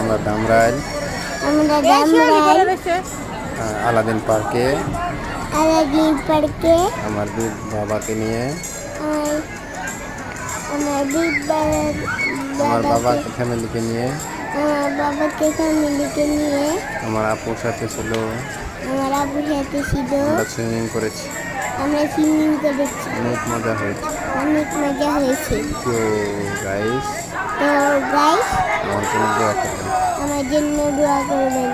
আমরা ধামরাইল আলাদিন পার্কে আমার বাবাকে নিয়ে আমার বাবাকে ফ্যামিলিকে নিয়ে আমার আপুর সাথে ছিল আমরা সুইমিং করেছি অনেক মজা হয়েছে তো গাইস তো গাইস আমার জন্য দোয়া করবেন আমার জন্য দোয়া করবেন।